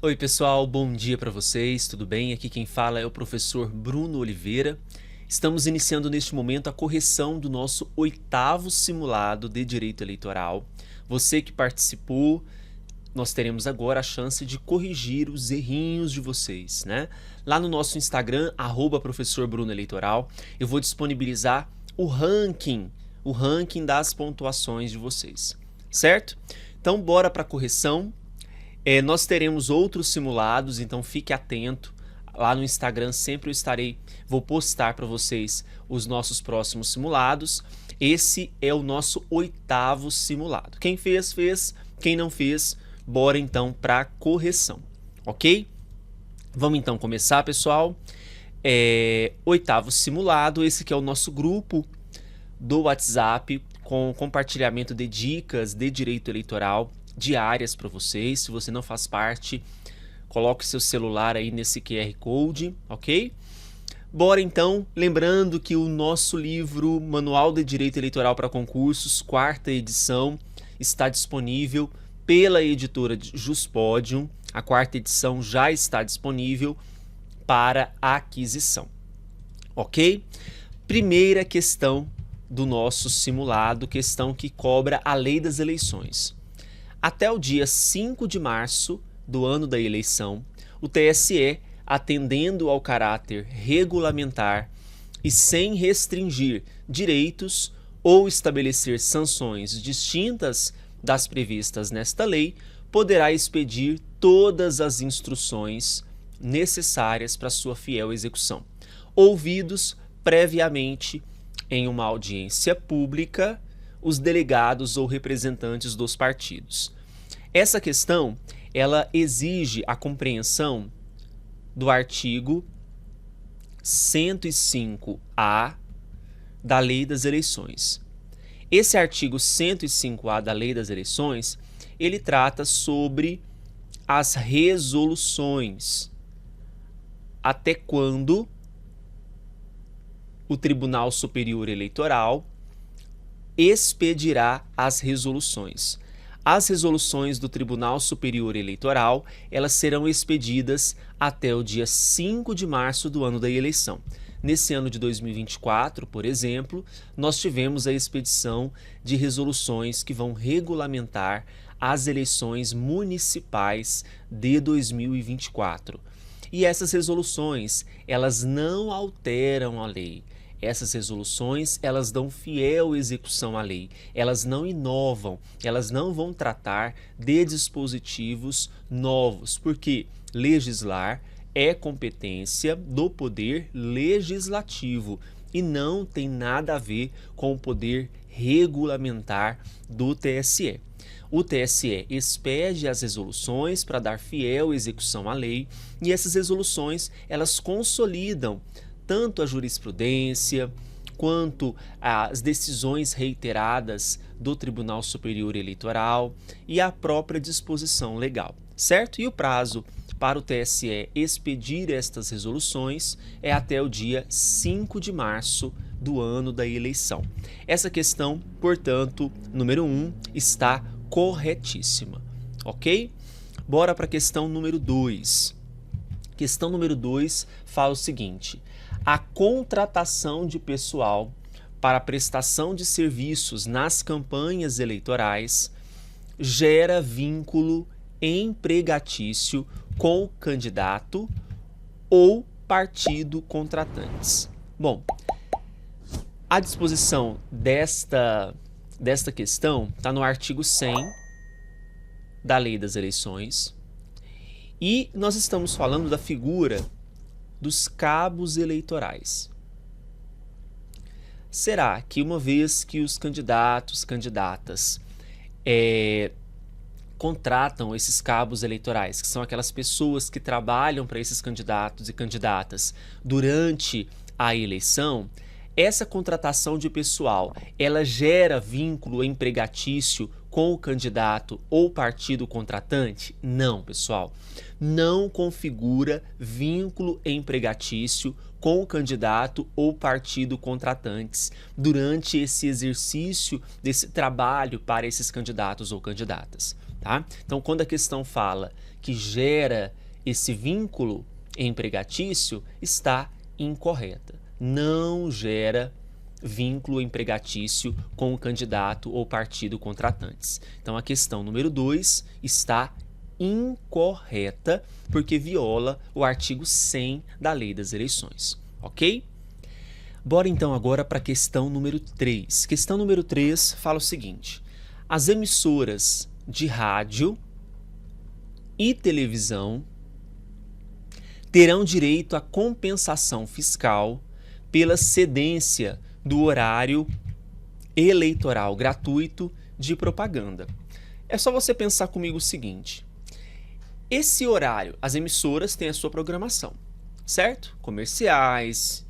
Oi pessoal, bom dia para vocês, tudo bem? Aqui quem fala é o professor Bruno Oliveira. Estamos iniciando neste momento a correção do nosso 8º simulado de Direito Eleitoral. Você que participou, nós teremos agora a chance de corrigir os errinhos de vocês, né? Lá no nosso Instagram, @professor Bruno Eleitoral, eu vou disponibilizar o ranking das pontuações de vocês, certo? Então bora para a correção. Nós teremos outros simulados, então fique atento. Lá no Instagram sempre vou postar para vocês os nossos próximos simulados. Esse é o nosso 8º simulado. Quem fez, fez. Quem não fez, bora então para a correção, ok? Vamos então começar, pessoal. 8º simulado, esse que é o nosso grupo do WhatsApp com compartilhamento de dicas de direito eleitoral diárias para vocês. Se você não faz parte, coloque seu celular aí nesse QR Code, ok? Bora então, lembrando que o nosso livro Manual de Direito Eleitoral para Concursos, 4ª edição, está disponível pela editora Juspodium. A 4ª edição já está disponível para aquisição, ok? Primeira questão do nosso simulado, questão que cobra a lei das eleições. Até o dia 5 de março do ano da eleição, o TSE, atendendo ao caráter regulamentar e sem restringir direitos ou estabelecer sanções distintas das previstas nesta lei, poderá expedir todas as instruções necessárias para sua fiel execução, ouvidos previamente em uma audiência pública os delegados ou representantes dos partidos. Essa questão, ela exige a compreensão do artigo 105A da Lei das Eleições. Esse artigo 105A da Lei das Eleições, ele trata sobre as resoluções. Até quando o Tribunal Superior Eleitoral expedirá as resoluções. As resoluções do Tribunal Superior Eleitoral, elas serão expedidas até o dia 5 de março do ano da eleição. Nesse ano de 2024, por exemplo, nós tivemos a expedição de resoluções que vão regulamentar as eleições municipais de 2024. E essas resoluções, elas não alteram a lei. Essas resoluções, elas dão fiel execução à lei, elas não inovam, elas não vão tratar de dispositivos novos, porque legislar é competência do poder legislativo e não tem nada a ver com o poder regulamentar do TSE. O TSE expede as resoluções para dar fiel execução à lei e essas resoluções, elas consolidam tanto a jurisprudência quanto as decisões reiteradas do Tribunal Superior Eleitoral e a própria disposição legal, certo? E o prazo para o TSE expedir estas resoluções é até o dia 5 de março do ano da eleição. Essa questão, portanto, número 1, está corretíssima, ok? Bora para a questão número 2. Questão número 2 fala o seguinte: a contratação de pessoal para a prestação de serviços nas campanhas eleitorais gera vínculo empregatício com o candidato ou partido contratantes. Bom, a disposição desta questão está no artigo 100 da Lei das Eleições e nós estamos falando da figura dos cabos eleitorais. Será que uma vez que os candidatas contratam esses cabos eleitorais, que são aquelas pessoas que trabalham para esses candidatos e candidatas durante a eleição, essa contratação de pessoal, ela gera vínculo empregatício com o candidato ou partido contratante? Não, pessoal. Não configura vínculo empregatício com o candidato ou partido contratantes durante esse exercício desse trabalho para esses candidatos ou candidatas. tá? Então, quando a questão fala que gera esse vínculo empregatício, está incorreta. Não gera vínculo empregatício com o candidato ou partido contratantes. Então, a questão número 2 está incorreta, porque viola o artigo 100 da Lei das Eleições, ok? Bora então agora para a questão número 3. Questão número 3 fala o seguinte: as emissoras de rádio e televisão terão direito à compensação fiscal pela cedência do horário eleitoral gratuito de propaganda. É só você pensar comigo o seguinte: esse horário, as emissoras têm a sua programação, certo? Comerciais,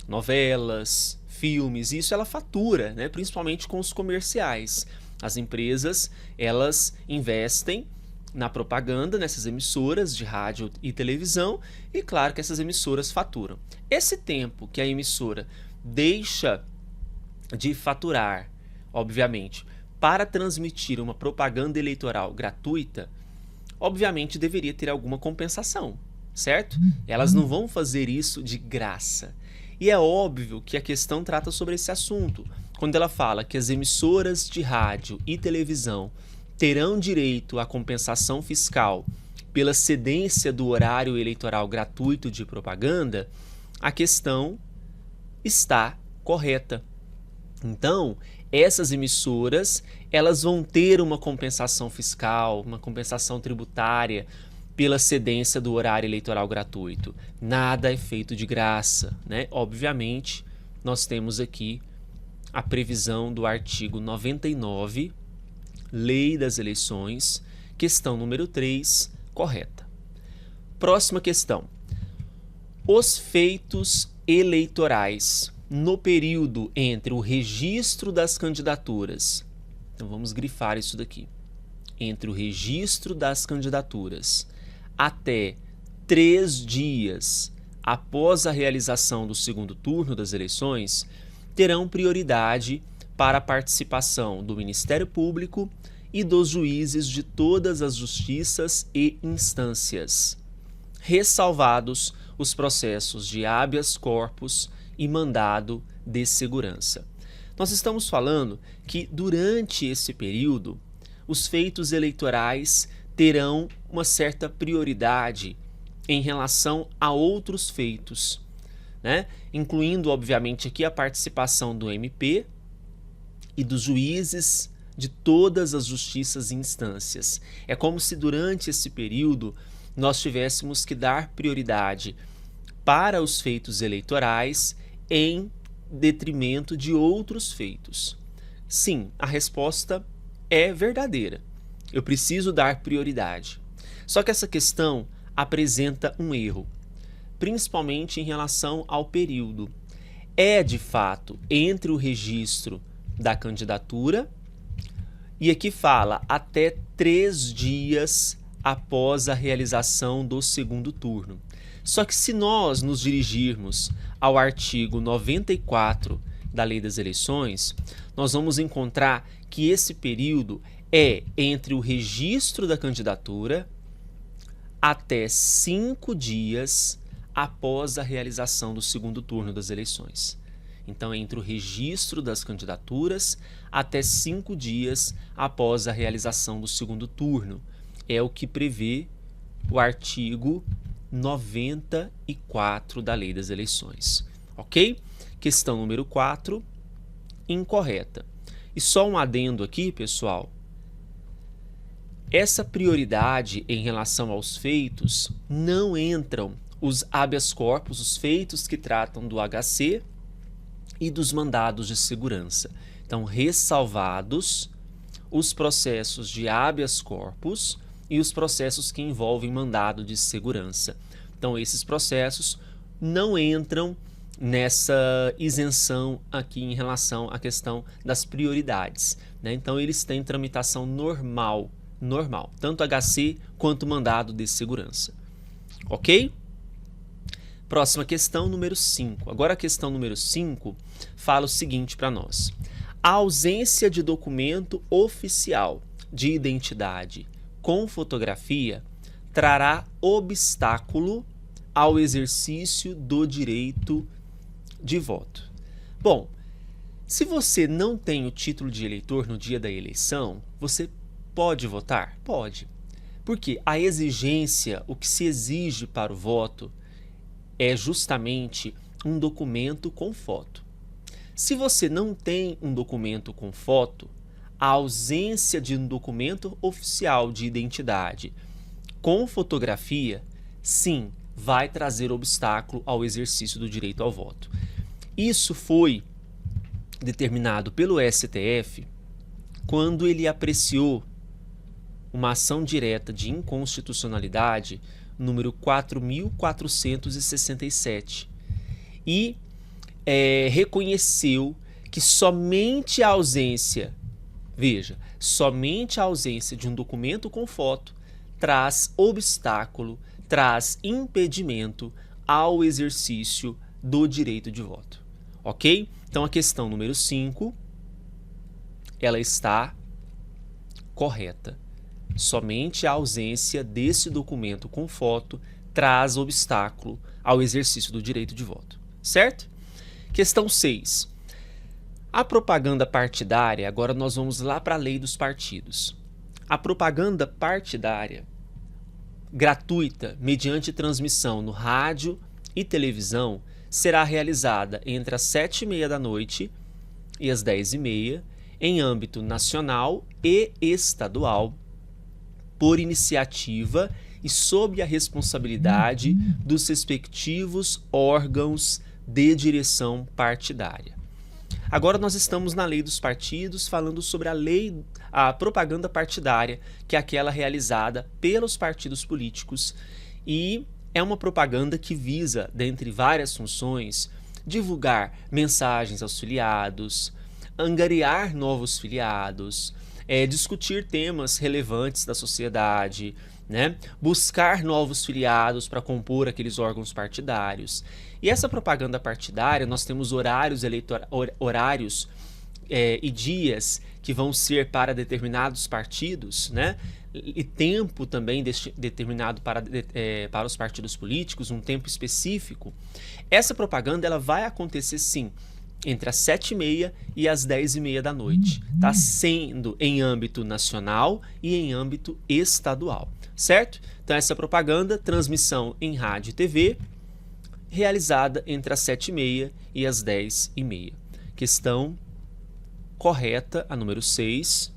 novelas, filmes, isso ela fatura, né? Principalmente com os comerciais. As empresas, elas investem na propaganda nessas emissoras de rádio e televisão e claro que essas emissoras faturam. Esse tempo que a emissora deixa de faturar, obviamente, para transmitir uma propaganda eleitoral gratuita, obviamente deveria ter alguma compensação, certo? Elas não vão fazer isso de graça. E é óbvio que a questão trata sobre esse assunto. Quando ela fala que as emissoras de rádio e televisão terão direito à compensação fiscal pela cedência do horário eleitoral gratuito de propaganda, a questão está correta. Então, essas emissoras, elas vão ter uma compensação fiscal, uma compensação tributária pela cedência do horário eleitoral gratuito. Nada é feito de graça, né? Obviamente, nós temos aqui a previsão do artigo 99, Lei das Eleições, questão número 3, correta. Próxima questão. Os feitos eleitorais no período entre o registro das candidaturas, então vamos grifar isso daqui, entre o registro das candidaturas até 3 dias após a realização do segundo turno das eleições, terão prioridade para a participação do Ministério Público e dos juízes de todas as justiças e instâncias, ressalvados os processos de habeas corpus e mandado de segurança. Nós estamos falando que durante esse período, os feitos eleitorais terão uma certa prioridade em relação a outros feitos, né? Incluindo, obviamente, aqui a participação do MP e dos juízes de todas as justiças e instâncias. É como se durante esse período nós tivéssemos que dar prioridade para os feitos eleitorais em detrimento de outros feitos. Sim, a resposta é verdadeira. Eu preciso dar prioridade. Só que essa questão apresenta um erro, principalmente em relação ao período. É, de fato, entre o registro da candidatura e aqui fala até 3 dias após a realização do segundo turno. Só que se nós nos dirigirmos ao artigo 94 da Lei das Eleições, nós vamos encontrar que esse período é entre o registro da candidatura até 5 dias após a realização do segundo turno das eleições. Então, é entre o registro das candidaturas até 5 dias após a realização do segundo turno. É o que prevê o artigo 94 da Lei das Eleições. Ok? Questão número 4, incorreta. E só um adendo aqui, pessoal. Essa prioridade em relação aos feitos não entram os habeas corpus, os feitos que tratam do HC e dos mandados de segurança. Então, ressalvados os processos de habeas corpus e os processos que envolvem mandado de segurança. Então, esses processos não entram nessa isenção aqui em relação à questão das prioridades, né? Então, eles têm tramitação normal, tanto HC quanto mandado de segurança. Ok? Próxima questão, número 5. Agora a questão número 5 fala o seguinte para nós. A ausência de documento oficial de identidade com fotografia trará obstáculo ao exercício do direito de voto. Bom, se você não tem o título de eleitor no dia da eleição, você pode votar? Pode. Porque a exigência, o que se exige para o voto, é justamente um documento com foto. Se você não tem um documento com foto, a ausência de um documento oficial de identidade com fotografia, sim, vai trazer obstáculo ao exercício do direito ao voto. Isso foi determinado pelo STF quando ele apreciou uma ação direta de inconstitucionalidade número 4.467 e reconheceu que somente a ausência, veja, somente a ausência de um documento com foto traz obstáculo, traz impedimento ao exercício do direito de voto. Ok? Então a questão número 5, ela está correta. Somente a ausência desse documento com foto traz obstáculo ao exercício do direito de voto. Certo? Questão 6. A propaganda partidária, agora nós vamos lá para a lei dos partidos. A propaganda partidária gratuita, mediante transmissão no rádio e televisão, será realizada entre as 7h30 da noite e as 10h30, em âmbito nacional e estadual, por iniciativa e sob a responsabilidade dos respectivos órgãos de direção partidária. Agora nós estamos na lei dos partidos, falando sobre a propaganda partidária, que é aquela realizada pelos partidos políticos, e é uma propaganda que visa, dentre várias funções, divulgar mensagens aos filiados, angariar novos filiados, discutir temas relevantes da sociedade, né? Buscar novos filiados para compor aqueles órgãos partidários. E essa propaganda partidária, nós temos horários e dias que vão ser para determinados partidos, né? E tempo também determinado para os partidos políticos, um tempo específico. Essa propaganda ela vai acontecer sim entre as 7h30 e as 10h30 da noite, tá? Sendo em âmbito nacional e em âmbito estadual, certo? Então essa propaganda, transmissão em rádio e TV, realizada entre as 7h30 e as 10h30. Questão correta, a número 6.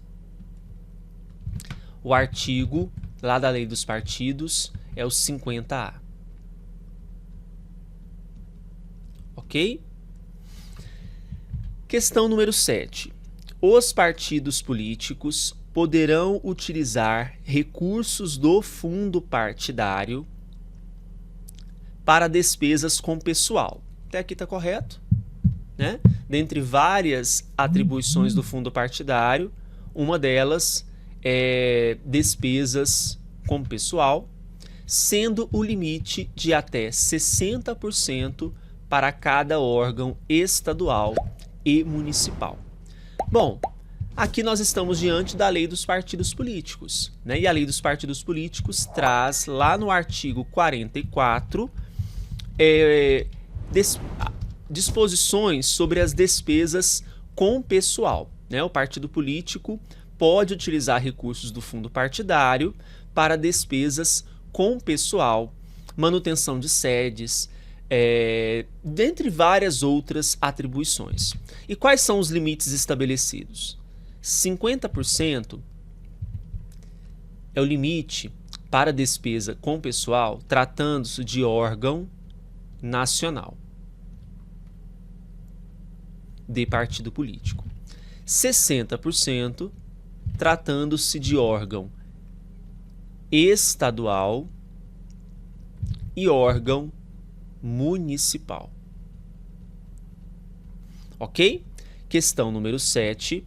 O artigo lá da lei dos partidos é o 50A. Ok? Questão número 7. Os partidos políticos poderão utilizar recursos do fundo partidário para despesas com pessoal. Até aqui está correto, né? Dentre várias atribuições do fundo partidário, uma delas é despesas com pessoal, sendo o limite de até 60% para cada órgão estadual e municipal. Bom, aqui nós estamos diante da lei dos partidos políticos, né? E a lei dos partidos políticos traz lá no artigo 44 disposições sobre as despesas com pessoal, né? O partido político pode utilizar recursos do fundo partidário para despesas com pessoal, manutenção de sedes, dentre várias outras atribuições. E quais são os limites estabelecidos? 50% é o limite para despesa com pessoal, tratando-se de órgão nacional de partido político. 60% tratando-se de órgão estadual e órgão municipal. Ok? Questão número 7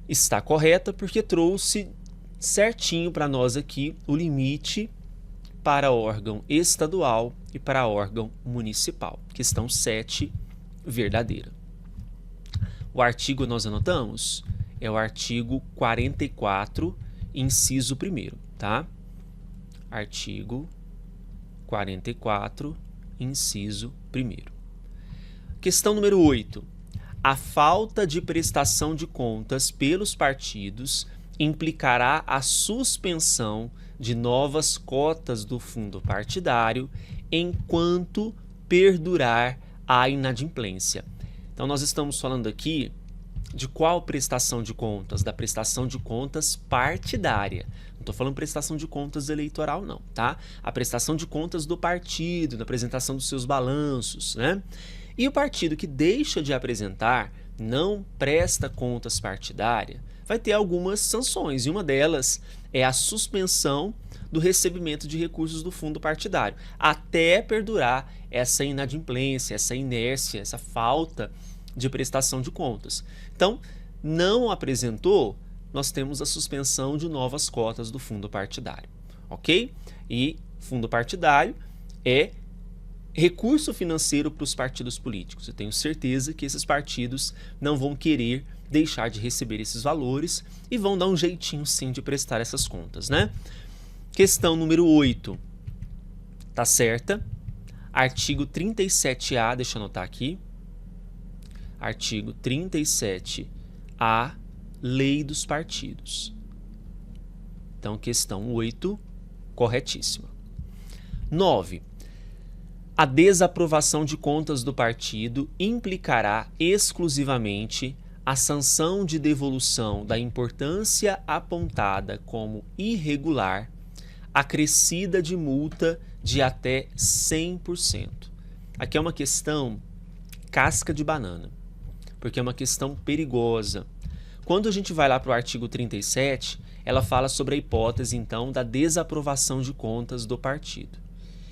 está correta porque trouxe certinho para nós aqui o limite para órgão estadual e para órgão municipal. Questão 7, verdadeira. O artigo nós anotamos é o artigo 44 inciso 1º, tá? Artigo 44, inciso 1º. Questão número 8. A falta de prestação de contas pelos partidos implicará a suspensão de novas cotas do fundo partidário enquanto perdurar a inadimplência. Então, nós estamos falando aqui de qual prestação de contas? Da prestação de contas partidária. Não estou falando prestação de contas eleitoral, não, tá? A prestação de contas do partido, na apresentação dos seus balanços, né? E o partido que deixa de apresentar, não presta contas partidária, vai ter algumas sanções, e uma delas é a suspensão do recebimento de recursos do fundo partidário, até perdurar essa inadimplência, essa inércia, essa falta de prestação de contas. Então, não apresentou, nós temos a suspensão de novas cotas do fundo partidário, ok? E fundo partidário é recurso financeiro para os partidos políticos. Eu tenho certeza que esses partidos não vão querer deixar de receber esses valores e vão dar um jeitinho sim de prestar essas contas, né? Questão número 8, tá certa? Artigo 37A, deixa eu anotar aqui. Artigo 37A, Lei dos Partidos. Então, questão 8, corretíssima. 9. A desaprovação de contas do partido implicará exclusivamente a sanção de devolução da importância apontada como irregular, acrescida de multa de até 100%. Aqui é uma questão casca de banana, porque é uma questão perigosa. Quando a gente vai lá para o artigo 37, ela fala sobre a hipótese, então, da desaprovação de contas do partido.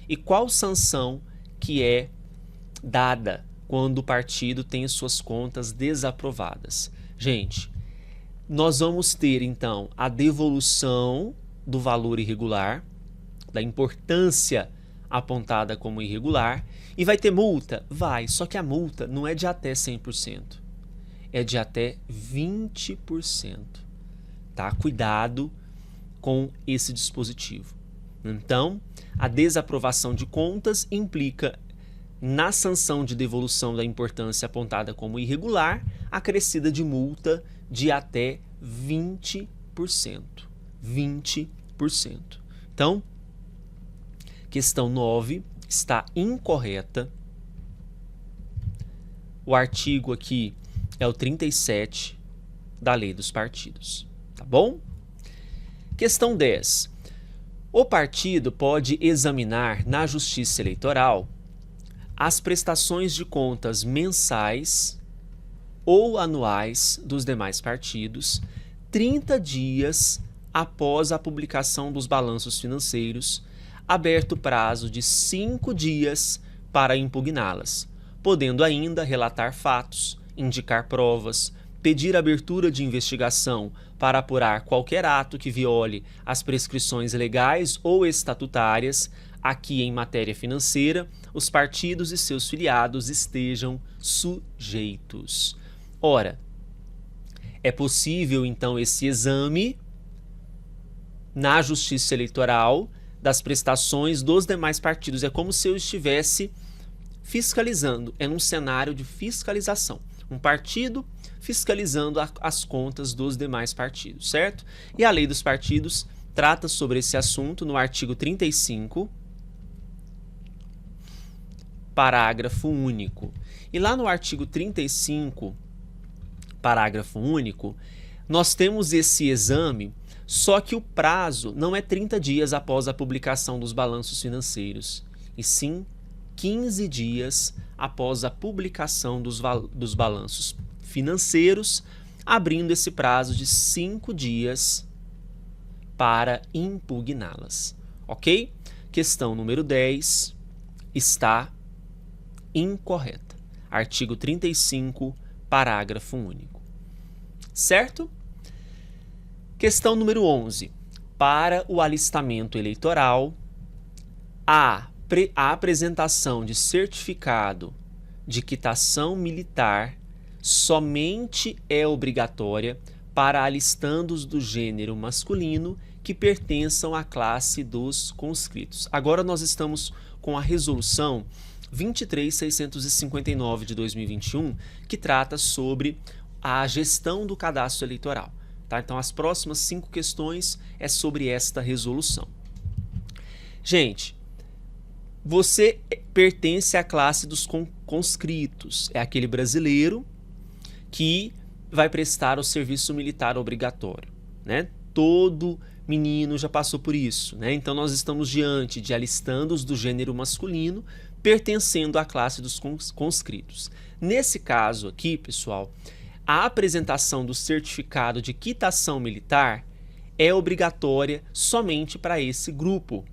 E qual sanção que é dada quando o partido tem as suas contas desaprovadas? Gente, nós vamos ter, então, a devolução do valor irregular, da importância apontada como irregular, e vai ter multa? Vai, só que a multa não é de até 100%, é de até 20%, tá? Cuidado com esse dispositivo. Então, a desaprovação de contas implica na sanção de devolução da importância apontada como irregular, acrescida de multa de até 20%. 20%. Então, questão 9 está incorreta. O artigo aqui é o 37 da Lei dos Partidos, tá bom? Questão 10. O partido pode examinar na Justiça Eleitoral as prestações de contas mensais ou anuais dos demais partidos 30 dias após a publicação dos balanços financeiros, aberto prazo de 5 dias para impugná-las, podendo ainda relatar fatos, indicar provas, pedir abertura de investigação para apurar qualquer ato que viole as prescrições legais ou estatutárias a que, em matéria financeira, os partidos e seus filiados estejam sujeitos. Ora, é possível, então, esse exame na Justiça Eleitoral das prestações dos demais partidos. É como se eu estivesse fiscalizando, é num cenário de fiscalização. Um partido fiscalizando as contas dos demais partidos, certo? E a Lei dos Partidos trata sobre esse assunto no artigo 35, parágrafo único. E lá no artigo 35, parágrafo único, nós temos esse exame, só que o prazo não é 30 dias após a publicação dos balanços financeiros, e sim 15 dias após a publicação dos balanços financeiros, abrindo esse prazo de 5 dias para impugná-las. Ok? Questão número 10 está incorreta. Artigo 35, parágrafo único. Certo? Questão número 11. Para o alistamento eleitoral, a apresentação de certificado de quitação militar somente é obrigatória para alistandos do gênero masculino que pertençam à classe dos conscritos. Agora nós estamos com a resolução 23.659 de 2021, que trata sobre a gestão do cadastro eleitoral. Tá? Então as próximas 5 questões é sobre esta resolução. Gente, você pertence à classe dos conscritos, é aquele brasileiro que vai prestar o serviço militar obrigatório, né? Todo menino já passou por isso, né? Então nós estamos diante de alistandos do gênero masculino pertencendo à classe dos conscritos. Nesse caso aqui, pessoal, a apresentação do certificado de quitação militar é obrigatória somente para esse grupo.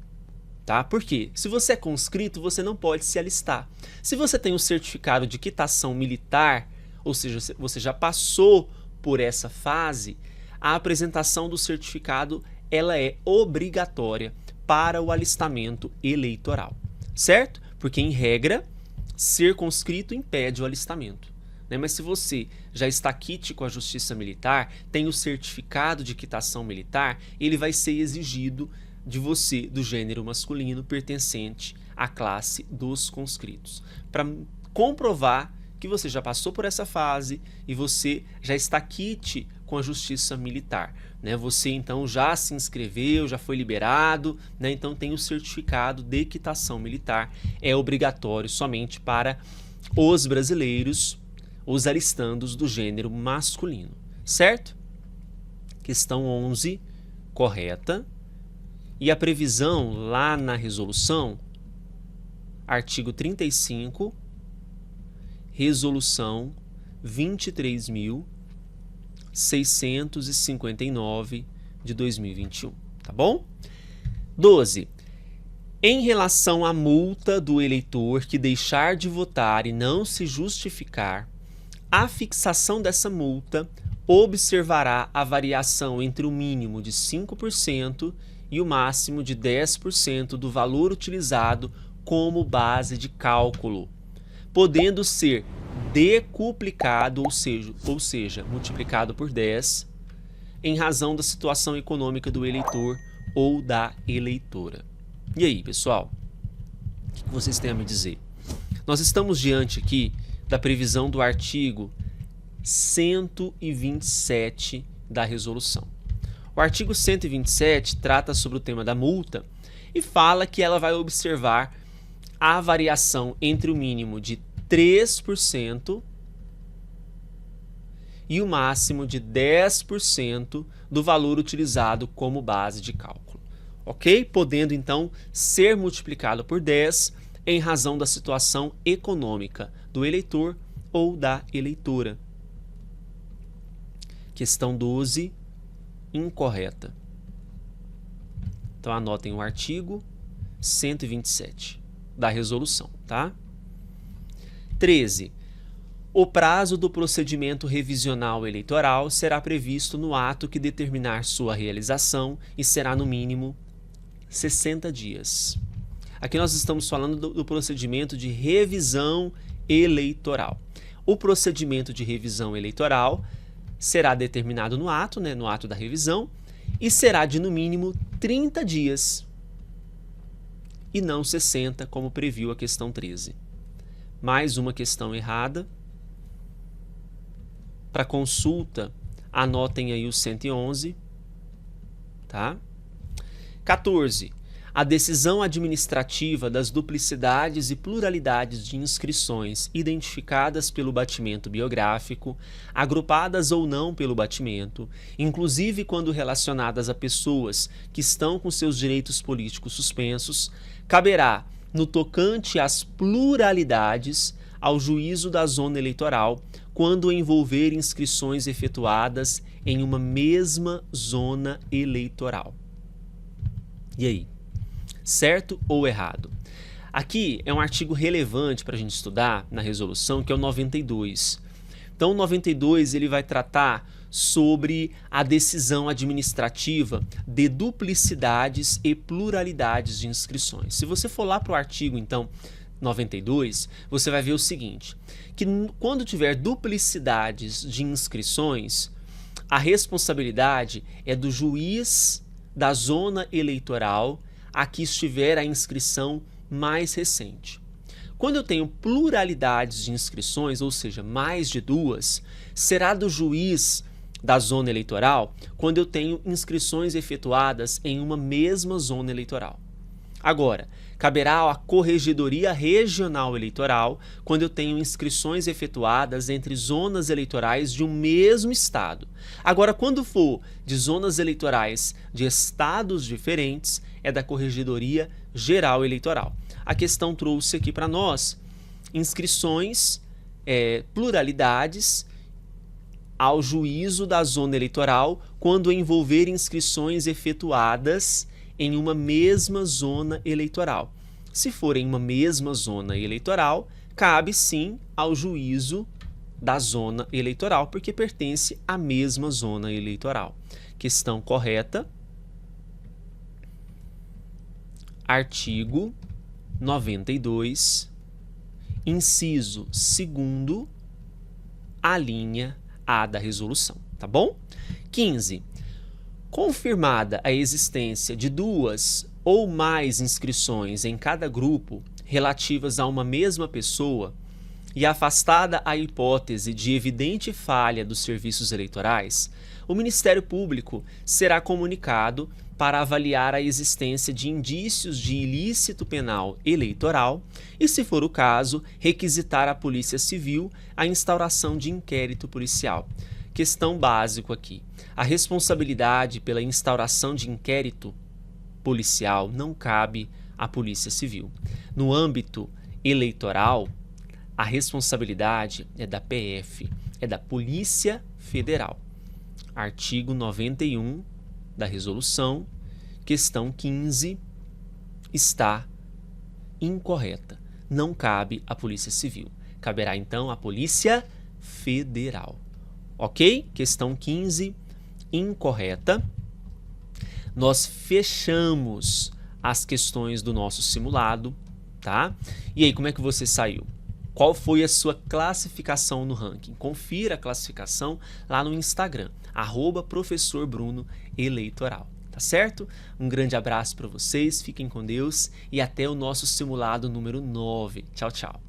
Tá? Por quê? Se você é conscrito, você não pode se alistar. Se você tem um certificado de quitação militar, ou seja, você já passou por essa fase, a apresentação do certificado ela é obrigatória para o alistamento eleitoral, certo? Porque, em regra, ser conscrito impede o alistamento, né? Mas se você já está quite com a Justiça Militar, tem o certificado de quitação militar, ele vai ser exigido de você, do gênero masculino, pertencente à classe dos conscritos, para comprovar que você já passou por essa fase e você já está quite com a Justiça Militar, né? Você então já se inscreveu, já foi liberado, né? Então tem o certificado de quitação militar, é obrigatório somente para os brasileiros, os alistandos do gênero masculino, certo? Questão 11, correta. E a previsão lá na resolução, artigo 35, resolução 23.659 de 2021, tá bom? 12. Em relação à multa do eleitor que deixar de votar e não se justificar, a fixação dessa multa observará a variação entre o mínimo de 5% e o máximo de 10% do valor utilizado como base de cálculo, podendo ser decuplicado, ou seja, multiplicado por 10, em razão da situação econômica do eleitor ou da eleitora. E aí, pessoal, o que vocês têm a me dizer? Nós estamos diante aqui da previsão do artigo 127 da resolução. O artigo 127 trata sobre o tema da multa e fala que ela vai observar a variação entre o mínimo de 3% e o máximo de 10% do valor utilizado como base de cálculo, ok? Podendo então ser multiplicado por 10 em razão da situação econômica do eleitor ou da eleitora. Questão 12, incorreta. Então anotem o artigo 127 da resolução, tá? 13. O prazo do procedimento revisional eleitoral será previsto no ato que determinar sua realização e será no mínimo 60 dias. Aqui nós estamos falando do procedimento de revisão eleitoral. O procedimento de revisão eleitoral será determinado no ato, né, no ato da revisão, e será de no mínimo 30 dias e não 60, como previu a questão 13. Mais uma questão errada. Para consulta, anotem aí o 111, tá? 14. A decisão administrativa das duplicidades e pluralidades de inscrições identificadas pelo batimento biográfico, agrupadas ou não pelo batimento, inclusive quando relacionadas a pessoas que estão com seus direitos políticos suspensos, caberá, no tocante às pluralidades, ao juízo da zona eleitoral, quando envolver inscrições efetuadas em uma mesma zona eleitoral. E aí? Certo ou errado? Aqui é um artigo relevante para a gente estudar na resolução, que é o 92. Então, o 92 ele vai tratar sobre a decisão administrativa de duplicidades e pluralidades de inscrições. Se você for lá para o artigo, então, 92, você vai ver o seguinte, que quando tiver duplicidades de inscrições, a responsabilidade é do juiz da zona eleitoral a que estiver a inscrição mais recente. Quando eu tenho pluralidades de inscrições, ou seja, mais de duas, será do juiz da zona eleitoral quando eu tenho inscrições efetuadas em uma mesma zona eleitoral. Agora, caberá à Corregedoria Regional Eleitoral quando eu tenho inscrições efetuadas entre zonas eleitorais de um mesmo estado. Agora, quando for de zonas eleitorais de estados diferentes, é da Corregedoria Geral Eleitoral. A questão trouxe aqui para nós inscrições, pluralidades ao juízo da zona eleitoral quando envolver inscrições efetuadas em uma mesma zona eleitoral. Se for em uma mesma zona eleitoral, cabe sim ao juízo da zona eleitoral, porque pertence à mesma zona eleitoral. Questão correta. Artigo 92, inciso 2º, a linha A da resolução, tá bom? 15. Confirmada a existência de duas ou mais inscrições em cada grupo relativas a uma mesma pessoa e afastada a hipótese de evidente falha dos serviços eleitorais, o Ministério Público será comunicado para avaliar a existência de indícios de ilícito penal eleitoral e, se for o caso, requisitar à Polícia Civil a instauração de inquérito policial. Questão básica aqui. A responsabilidade pela instauração de inquérito policial não cabe à Polícia Civil. No âmbito eleitoral, a responsabilidade é da PF, é da Polícia Federal. Artigo 91 da resolução, questão 15, está incorreta. Não cabe à Polícia Civil. Caberá então à Polícia Federal. Ok? Questão 15, incorreta. Nós fechamos as questões do nosso simulado, tá? E aí, como é que você saiu? Qual foi a sua classificação no ranking? Confira a classificação lá no Instagram, @professorbrunoeleitoral, tá certo? Um grande abraço para vocês, fiquem com Deus e até o nosso simulado número 9. Tchau, tchau.